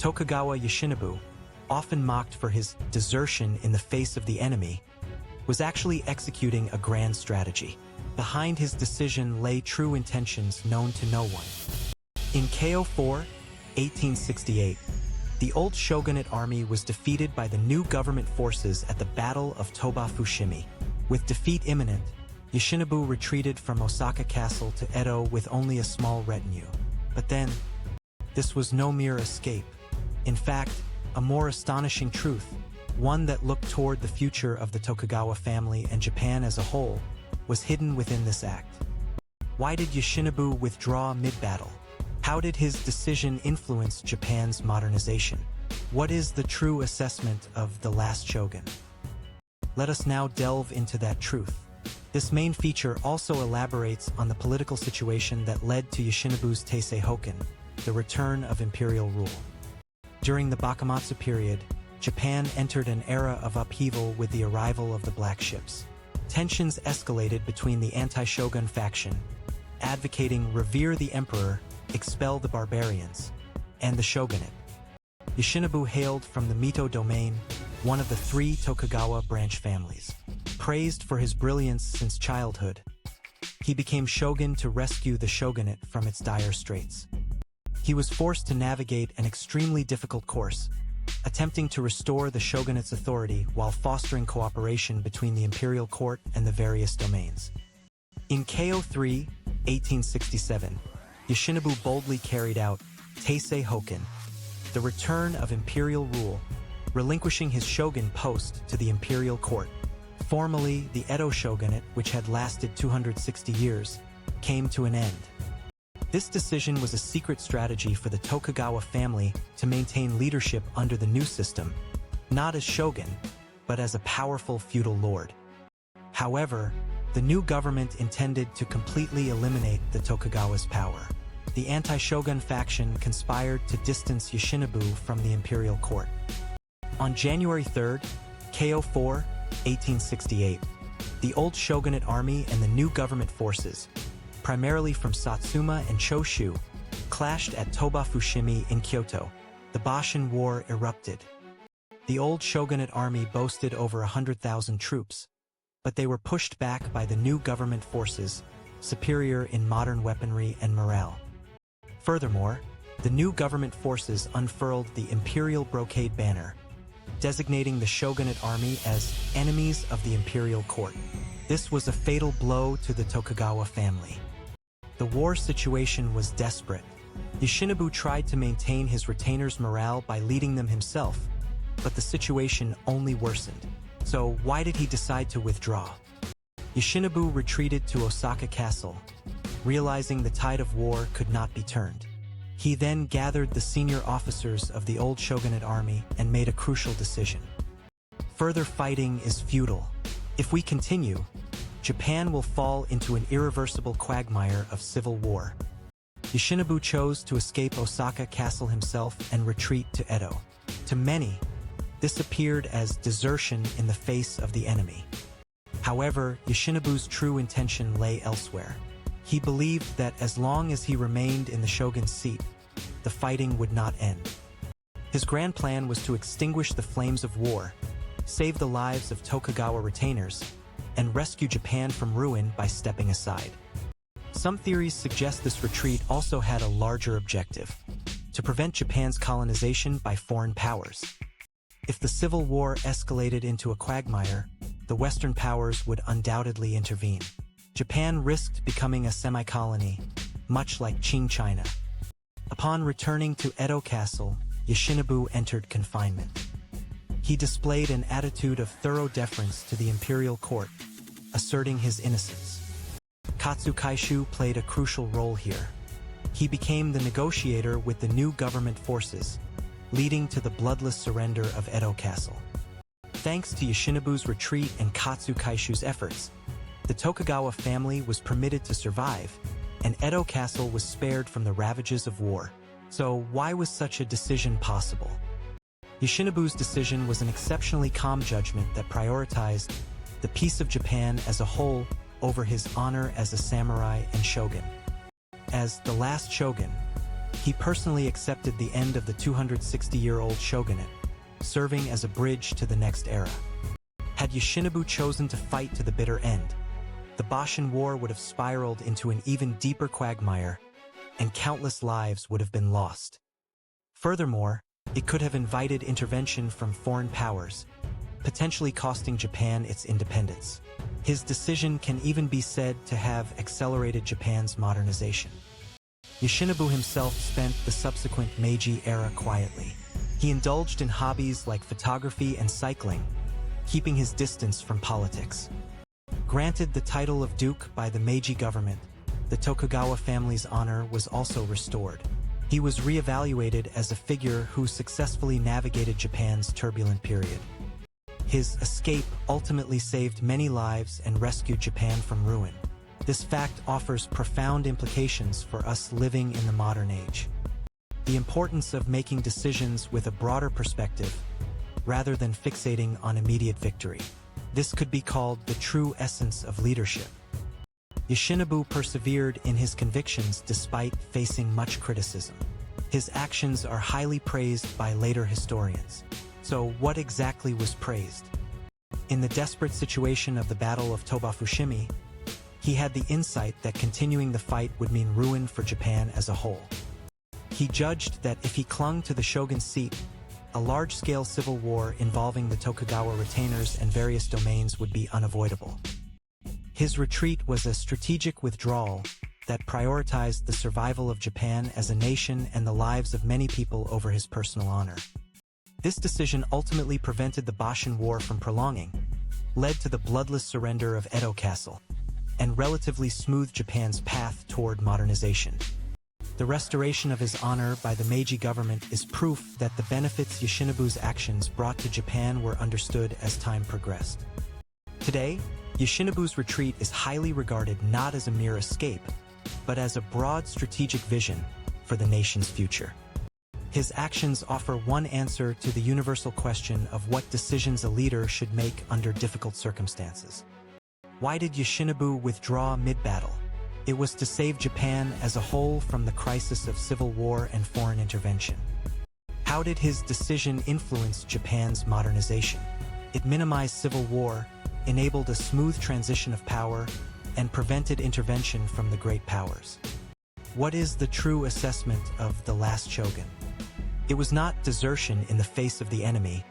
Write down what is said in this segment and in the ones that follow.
Tokugawa Yoshinobu, often mocked for his desertion in the face of the enemy, was actually executing a grand strategy. Behind his decision lay true intentions known to no one. In KO4, 1868, the old shogunate army was defeated by the new government forces at the Battle of Toba-Fushimi. With defeat imminent, Yoshinobu retreated from Osaka Castle to Edo with only a small retinue. But then, this was no mere escape. In fact, a more astonishing truth, one that looked toward the future of the Tokugawa family and Japan as a whole, was hidden within this act. Why did Yoshinobu withdraw mid-battle? How did his decision influence Japan's modernization? What is the true assessment of the Last Shogun? Let us now delve into that truth. This main feature also elaborates on the political situation that led to Yoshinobu's Taisei Hokan, the return of imperial rule. During the Bakumatsu period, Japan entered an era of upheaval with the arrival of the Black Ships. Tensions escalated between the anti-shogun faction, advocating revere the emperor, expel the barbarians, and the shogunate. Yoshinobu hailed from the Mito domain, one of the three Tokugawa branch families. Praised for his brilliance since childhood, he became shogun to rescue the shogunate from its dire straits. He was forced to navigate an extremely difficult course, attempting to restore the shogunate's authority while fostering cooperation between the imperial court and the various domains. In KO3, 1867, Yoshinobu boldly carried out Taisei Hokan, the return of imperial rule, relinquishing his shogun post to the imperial court. Formally, the Edo shogunate, which had lasted 260 years, came to an end. This decision was a secret strategy for the Tokugawa family to maintain leadership under the new system, not as shogun, but as a powerful feudal lord. However, the new government intended to completely eliminate the Tokugawa's power. The anti-shogun faction conspired to distance Yoshinobu from the imperial court. On January 3rd, KO4, 1868, the old shogunate army and the new government forces, primarily from Satsuma and Choshu, clashed at Toba-Fushimi in Kyoto. The Boshin War erupted. The old shogunate army boasted over 100,000 troops, but they were pushed back by the new government forces, superior in modern weaponry and morale. Furthermore, the new government forces unfurled the imperial brocade banner, designating the shogunate army as enemies of the imperial court. This was a fatal blow to the Tokugawa family. The war situation was desperate. Yoshinobu tried to maintain his retainers' morale by leading them himself, but the situation only worsened. So why did he decide to withdraw? Yoshinobu retreated to Osaka Castle, realizing the tide of war could not be turned. He then gathered the senior officers of the old shogunate army and made a crucial decision. Further fighting is futile. If we continue, Japan will fall into an irreversible quagmire of civil war. Yoshinobu chose to escape Osaka Castle himself and retreat to Edo. To many, this appeared as desertion in the face of the enemy. However, Yoshinobu's true intention lay elsewhere. He believed that as long as he remained in the shogun's seat, the fighting would not end. His grand plan was to extinguish the flames of war, save the lives of Tokugawa retainers, and rescue Japan from ruin by stepping aside. Some theories suggest this retreat also had a larger objective: to prevent Japan's colonization by foreign powers. If the civil war escalated into a quagmire, the Western powers would undoubtedly intervene. Japan risked becoming a semi-colony, much like Qing China. Upon returning to Edo Castle, Yoshinobu entered confinement. He displayed an attitude of thorough deference to the imperial court, asserting his innocence. Katsukaishu played a crucial role here. He became the negotiator with the new government forces, leading to the bloodless surrender of Edo Castle. Thanks to Yoshinobu's retreat and Katsukaishu's efforts, the Tokugawa family was permitted to survive, and Edo Castle was spared from the ravages of war. So why was such a decision possible? Yoshinobu's decision was an exceptionally calm judgment that prioritized the peace of Japan as a whole over his honor as a samurai and shogun. As the last shogun, He personally accepted the end of the 260-year-old shogunate, serving as a bridge to the next era. Had Yoshinobu chosen to fight to the bitter end, the Boshin War would have spiraled into an even deeper quagmire, and countless lives would have been lost. Furthermore, it could have invited intervention from foreign powers, potentially costing Japan its independence. His decision can even be said to have accelerated Japan's modernization. Yoshinobu himself spent the subsequent Meiji era quietly. He indulged in hobbies like photography and cycling, keeping his distance from politics. Granted the title of Duke by the Meiji government, the Tokugawa family's honor was also restored. He was re-evaluated as a figure who successfully navigated Japan's turbulent period. His escape ultimately saved many lives and rescued Japan from ruin. This fact offers profound implications for us living in the modern age. The importance of making decisions with a broader perspective, rather than fixating on immediate victory. This could be called the true essence of leadership. Yoshinobu persevered in his convictions despite facing much criticism. His actions are highly praised by later historians. So what exactly was praised? In the desperate situation of the Battle of Toba-Fushimi, he had the insight that continuing the fight would mean ruin for Japan as a whole. He judged that if he clung to the shogun's seat, a large-scale civil war involving the Tokugawa retainers and various domains would be unavoidable. His retreat was a strategic withdrawal that prioritized the survival of Japan as a nation and the lives of many people over his personal honor. This decision ultimately prevented the Boshin War from prolonging, led to the bloodless surrender of Edo Castle, and relatively smoothed Japan's path toward modernization. The restoration of his honor by the Meiji government is proof that the benefits Yoshinobu's actions brought to Japan were understood as time progressed. Today, Yoshinobu's retreat is highly regarded not as a mere escape, but as a broad strategic vision for the nation's future. His actions offer one answer to the universal question of what decisions a leader should make under difficult circumstances. Why did Yoshinobu withdraw mid-battle? It was to save Japan as a whole from the crisis of civil war and foreign intervention. How did his decision influence Japan's modernization? It minimized civil war, enabled a smooth transition of power, and prevented intervention from the great powers. What is the true assessment of the Last Shogun? It was not desertion in the face of the enemy,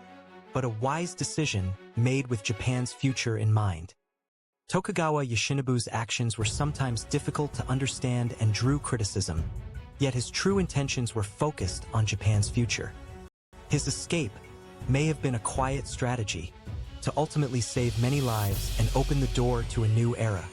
but a wise decision made with Japan's future in mind. Tokugawa Yoshinobu's actions were sometimes difficult to understand and drew criticism, yet his true intentions were focused on Japan's future. His escape may have been a quiet strategy to ultimately save many lives and open the door to a new era.